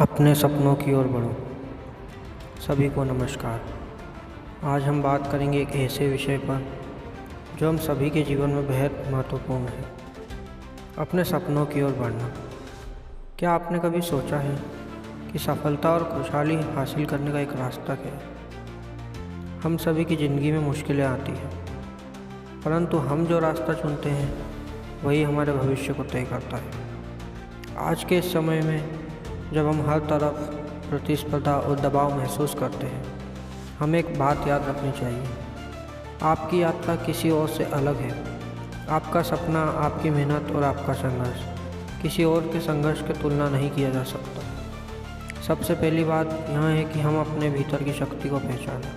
अपने सपनों की ओर बढ़ो। सभी को नमस्कार। आज हम बात करेंगे एक ऐसे विषय पर जो हम सभी के जीवन में बेहद महत्वपूर्ण है, अपने सपनों की ओर बढ़ना। क्या आपने कभी सोचा है कि सफलता और खुशहाली हासिल करने का एक रास्ता क्या है? हम सभी की ज़िंदगी में मुश्किलें आती हैं, परंतु हम जो रास्ता चुनते हैं वही हमारे भविष्य को तय करता है। आज के इस समय में जब हम हर तरफ प्रतिस्पर्धा और दबाव महसूस करते हैं, हमें एक बात याद रखनी चाहिए। आपकी यात्रा किसी और से अलग है। आपका सपना, आपकी मेहनत और आपका संघर्ष किसी और के संघर्ष की तुलना नहीं किया जा सकता। सबसे पहली बात यह है कि हम अपने भीतर की शक्ति को पहचानें,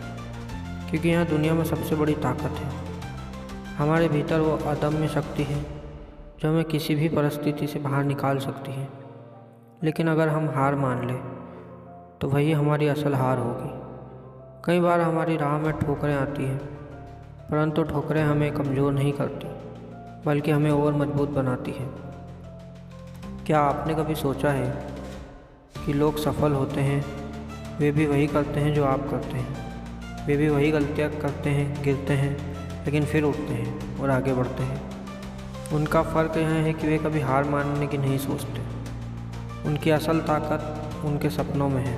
क्योंकि यह दुनिया में सबसे बड़ी ताकत है। हमारे भीतर वो अदम्य शक्ति है जो हमें किसी भी परिस्थिति से बाहर निकाल सकती है। लेकिन अगर हम हार मान लें तो वही हमारी असल हार होगी। कई बार हमारी राह में ठोकरें आती हैं, परंतु ठोकरें हमें कमज़ोर नहीं करती बल्कि हमें और मजबूत बनाती हैं। क्या आपने कभी सोचा है कि लोग सफल होते हैं, वे भी वही करते हैं जो आप करते हैं। वे भी वही गलतियाँ करते हैं, गिरते हैं, लेकिन फिर उठते हैं और आगे बढ़ते हैं। उनका फ़र्क यह है कि वे कभी हार मानने की नहीं सोचते। उनकी असल ताकत उनके सपनों में है।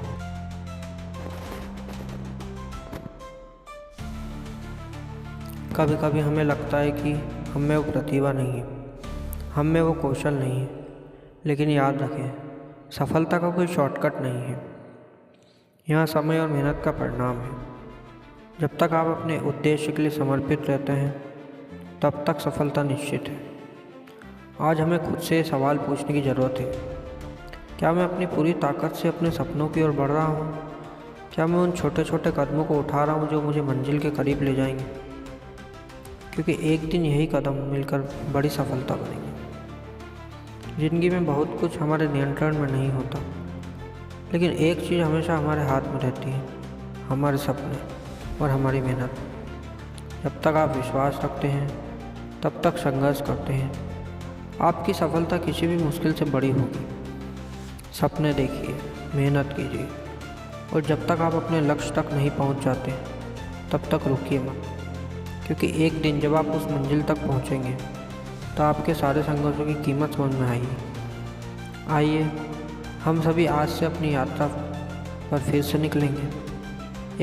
कभी कभी हमें लगता है कि हम में वो प्रतिभा नहीं है, हम में वो कौशल नहीं है, लेकिन याद रखें, सफलता का कोई शॉर्टकट नहीं है। यह समय और मेहनत का परिणाम है। जब तक आप अपने उद्देश्य के लिए समर्पित रहते हैं, तब तक सफलता निश्चित है। आज हमें खुद से सवाल पूछने की ज़रूरत है। क्या मैं अपनी पूरी ताकत से अपने सपनों की ओर बढ़ रहा हूँ? क्या मैं उन छोटे छोटे कदमों को उठा रहा हूँ जो मुझे मंजिल के करीब ले जाएंगे? क्योंकि एक दिन यही कदम मिलकर बड़ी सफलता बनेगी। ज़िंदगी में बहुत कुछ हमारे नियंत्रण में नहीं होता, लेकिन एक चीज़ हमेशा हमारे हाथ में रहती है, हमारे सपने और हमारी मेहनत। जब तक आप विश्वास रखते हैं, तब तक संघर्ष करते हैं, आपकी सफलता किसी भी मुश्किल से बड़ी होगी। सपने देखिए, मेहनत कीजिए, और जब तक आप अपने लक्ष्य तक नहीं पहुंच जाते, तब तक रुकिए मत। क्योंकि एक दिन जब आप उस मंजिल तक पहुंचेंगे, तो आपके सारे संघर्षों की कीमत समझ में आएगी। आइए हम सभी आज से अपनी यात्रा पर फिर से निकलेंगे,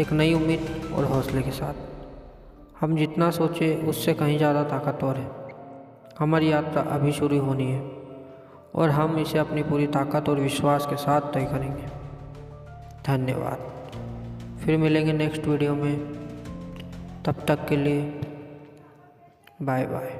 एक नई उम्मीद और हौसले के साथ। हम जितना सोचे उससे कहीं ज़्यादा ताकतवर है। हमारी यात्रा अभी शुरू होनी है और हम इसे अपनी पूरी ताकत और विश्वास के साथ तय करेंगे। धन्यवाद। फिर मिलेंगे नेक्स्ट वीडियो में। तब तक के लिए बाय बाय।